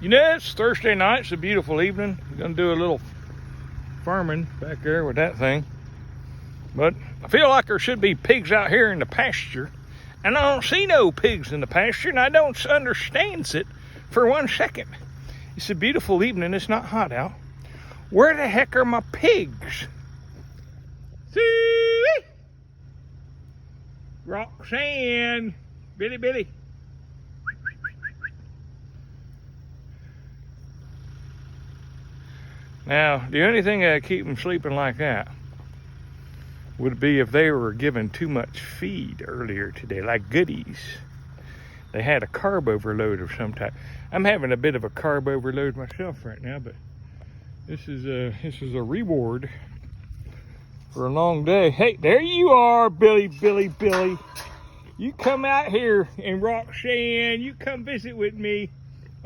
You know, it's Thursday night. It's a beautiful evening. I'm going to do a little farming back there with that thing. But I feel like there should be pigs out here in the pasture. And I don't see no pigs in the pasture. And I don't understand it for 1 second. It's a beautiful evening. It's not hot out. Where the heck are my pigs? See? Roxanne. Billy. Now, the only thing that keep them sleeping like that would be if they were given too much feed earlier today, like goodies. They had a carb overload of some type. I'm having a bit of a carb overload myself right now, but this is a reward for a long day. Hey, there you are, Billy. You come out here, and Roxanne, you come visit with me.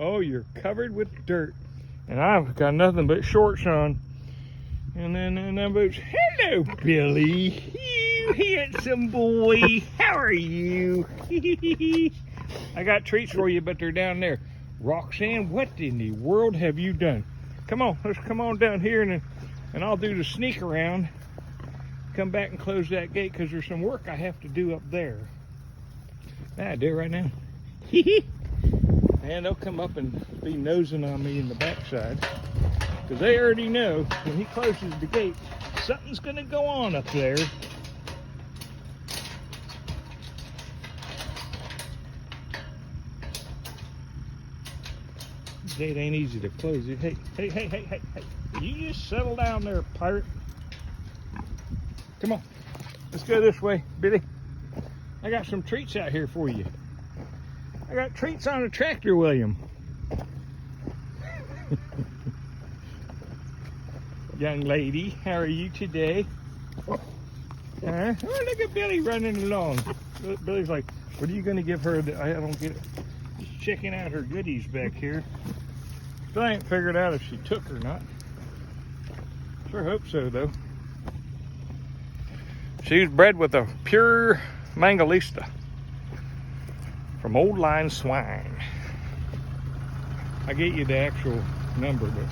Oh, you're covered with dirt. And I've got nothing but shorts on. And then boots. Hello, Billy. You handsome boy. How are you? I got treats for you, but they're down there. Roxanne, what in the world have you done? Come on, let's come on down here and I'll do the sneak around. Come back and close that gate because there's some work I have to do up there. I do it right now. And they'll come up and be nosing on me in the backside because they already know when he closes the gate, something's going to go on up there. The gate ain't easy to close. Hey. You just settle down there, pirate. Come on. Let's go this way, Billy. I got some treats out here for you. I got treats on a tractor, William. Young lady, how are you today? Oh, look at Billy running along. Billy's like, what are you going to give her? I don't get it. Just checking out her goodies back here. Still ain't figured out if she took or not. Sure hope so, though. She was bred with a pure Mangalitsa from Old Line Swine. I get you the actual number, but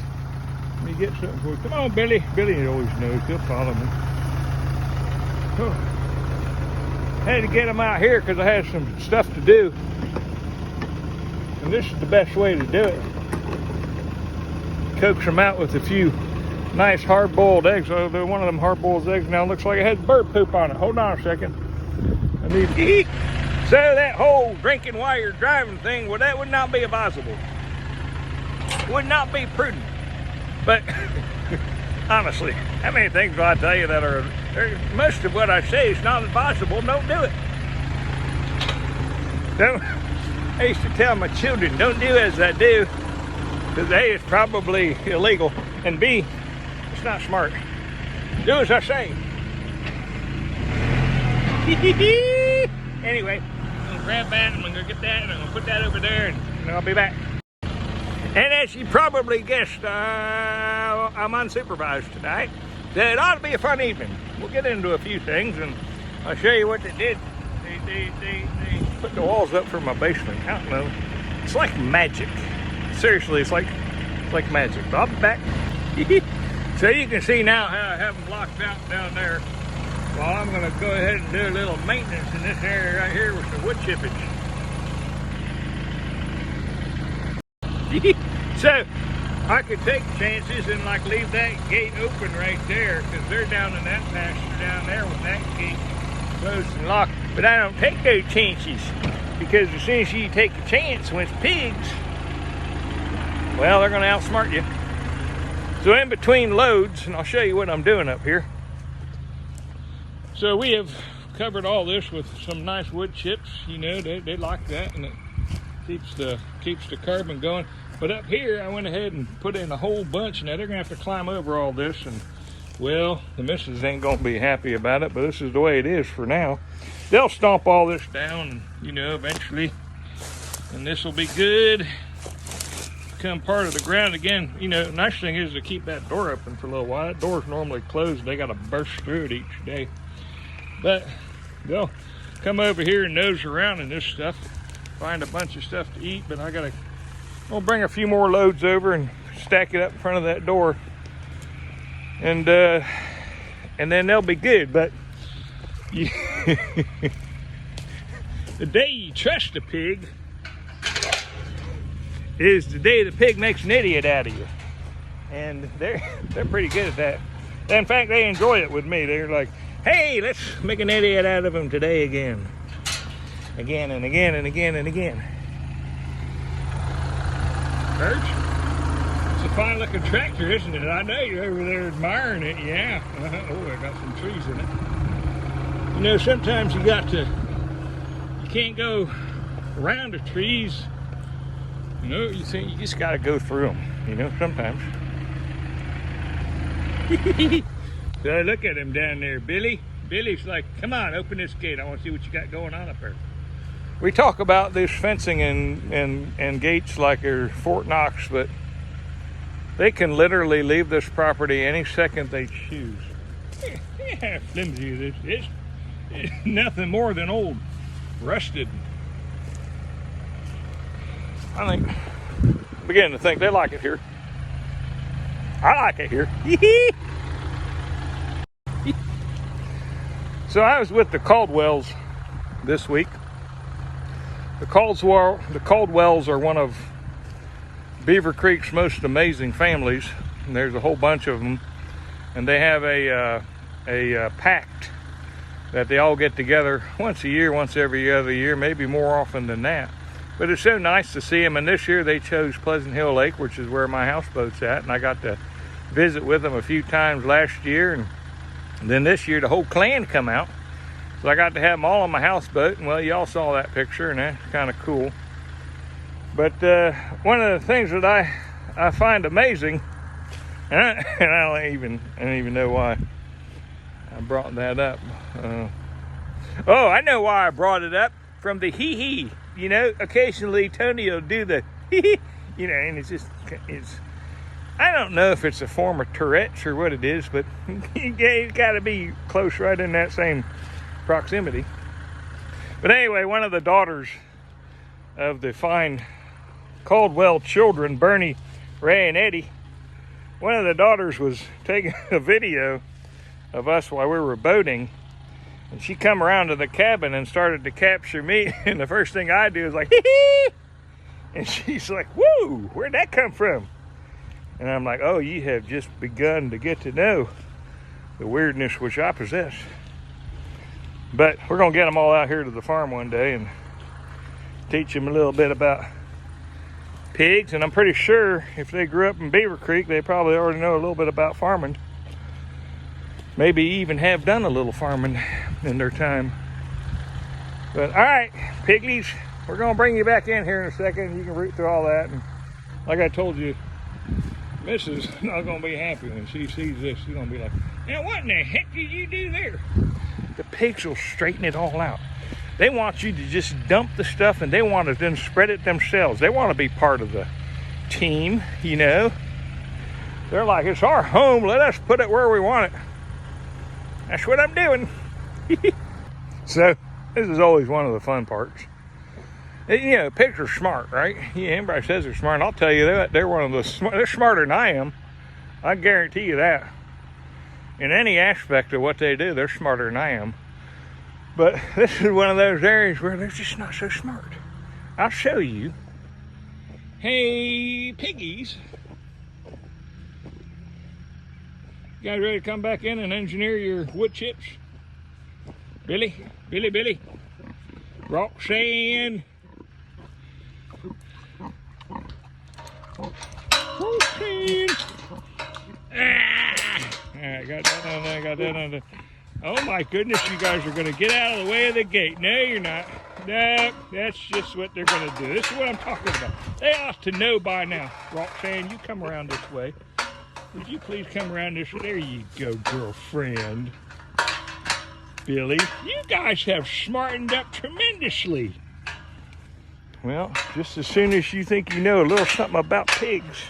let me get something for you. Come on, Billy. Billy always knows. He'll follow me. Oh. Had to get him out here because I had some stuff to do. And this is the best way to do it. Coax them out with a few nice hard-boiled eggs. Oh, one of them hard-boiled eggs now looks like it has bird poop on it. Hold on a second. I need to eat. So that whole drinking while you're driving thing, well, that would not be advisable. Would not be prudent. But honestly, how many things will I tell you that are, most of what I say is not advisable? Don't do it. I used to tell my children, don't do as I do, because A, it's probably illegal, and B, it's not smart. Do as I say. Anyway, I'm gonna grab that and I'm gonna get that and I'm gonna put that over there and I'll be back. And as you probably guessed, I'm unsupervised tonight. So it ought to be a fun evening. We'll get into a few things and I'll show you what they did. They put the walls up for my basement. I don't know. It's like magic. Seriously, it's like magic. But I'll be back. So you can see now how I have them blocked out down there. Well, I'm going to go ahead and do a little maintenance in this area right here with the wood chippage. So I could take chances and like leave that gate open right there because they're down in that pasture down there with that gate closed and locked. But I don't take those chances because as soon as you take a chance with pigs, well, they're going to outsmart you. So in between loads, and I'll show you what I'm doing up here. So we have covered all this with some nice wood chips. You know, they like that, and it keeps the carbon going. But up here, I went ahead and put in a whole bunch. Now they're gonna have to climb over all this, and well, the missus ain't gonna be happy about it, but this is the way it is for now. They'll stomp all this down, and, you know, eventually, and this will be good. Become part of the ground again. You know, nice thing is to keep that door open for a little while. That door's normally closed. They got to burst through it each day. But they'll come over here and nose around in this stuff, find a bunch of stuff to eat. But I gotta We'll bring a few more loads over and stack it up in front of that door, and then they'll be good. But you the day you trust a pig is the day the pig makes an idiot out of you, and they're pretty good at that. In fact, they enjoy it with me. They're like, hey, let's make an idiot out of him today again and again and again and again. Birch, it's a fine looking tractor, isn't it? I know you're over there admiring it. Yeah. Oh, I got some trees in it. You know, sometimes you can't go around the trees. You know, you just got to go through them, you know, sometimes. So look at him down there, Billy. Billy's like, come on, open this gate. I want to see what you got going on up there. We talk about this fencing and gates like they're Fort Knox, but they can literally leave this property any second they choose. Yeah, flimsy it is. It's nothing more than old, rusted. I'm beginning to think they like it here. I like it here. So I was with the Caldwells this week. The Caldwells are one of Beaver Creek's most amazing families, and there's a whole bunch of them. And they have a pact that they all get together once a year, once every other year, maybe more often than that. But it's so nice to see them. And this year they chose Pleasant Hill Lake, which is where my houseboat's at, and I got to visit with them a few times last year, and then this year the whole clan come out. So I got to have them all on my houseboat, and well, y'all saw that picture, and that's kind of cool. But one of the things that I find amazing, and I don't even know why I brought that up. Oh, I know why I brought it up. From the hee-hee. You know, occasionally Tony will do the hee-hee, you know, and it's I don't know if it's a form of Tourette's or what it is, but it's got to be close, right in that same proximity. But anyway, one of the daughters of the fine Caldwell children, Bernie, Ray, and Eddie, one of the daughters was taking a video of us while we were boating, and she come around to the cabin and started to capture me, and the first thing I do is like, hee-hee! And she's like, woo, where'd that come from? And I'm like, oh, you have just begun to get to know the weirdness which I possess. But we're going to get them all out here to the farm one day and teach them a little bit about pigs. And I'm pretty sure if they grew up in Beaver Creek, they probably already know a little bit about farming. Maybe even have done a little farming in their time. But all right, piglies, we're going to bring you back in here in a second. You can root through all that. And like I told you, Mrs. not going to be happy when she sees this. She's going to be like, now what in the heck did you do there? The pigs will straighten it all out. They want you to just dump the stuff, and they want to then spread it themselves. They want to be part of the team, you know. They're like, it's our home. Let us put it where we want it. That's what I'm doing. So this is always one of the fun parts. You know, pigs are smart, right? Yeah, everybody says they're smart. And I'll tell you that they're one of the smart. They're smarter than I am. I guarantee you that. In any aspect of what they do, they're smarter than I am. But this is one of those areas where they're just not so smart. I'll show you. Hey, piggies. You guys ready to come back in and engineer your wood chips? Billy, Roxanne. Roxanne. Alright, got that on there. Oh my goodness, you guys are gonna get out of the way of the gate. No, you're not. No, that's just what they're gonna do. This is what I'm talking about. They ought to know by now. Roxanne, you come around this way. Would you please come around this way? There you go, girlfriend. Billy, you guys have smartened up tremendously. Well, just as soon as you think you know a little something about pigs,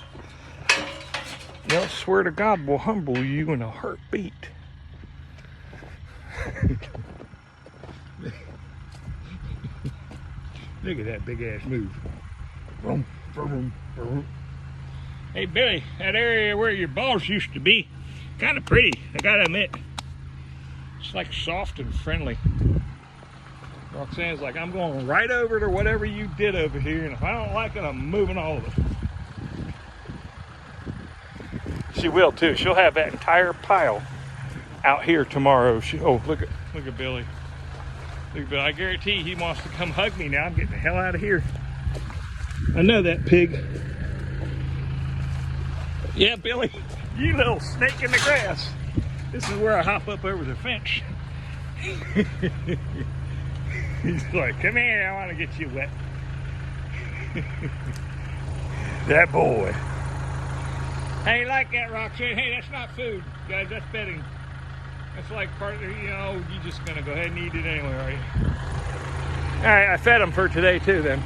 they'll swear to God will humble you in a heartbeat. Look at that big ass move. Hey Billy, that area where your balls used to be, kind of pretty, I gotta admit. It's like soft and friendly. Roxanne's like, I'm going right over to whatever you did over here, and if I don't like it, I'm moving all of it. She will too. She'll have that entire pile out here tomorrow. Oh, look at Billy. Look at Billy. I guarantee he wants to come hug me now. I'm getting the hell out of here. I know that pig. Yeah, Billy, you little snake in the grass. This is where I hop up over the fence. He's like, come here, I want to get you wet. That boy. Hey, you like that, Roxanne? Hey, that's not food, guys, that's bedding. That's like part of, you're just gonna go ahead and eat it anyway, are you? All right, I fed him for today too then.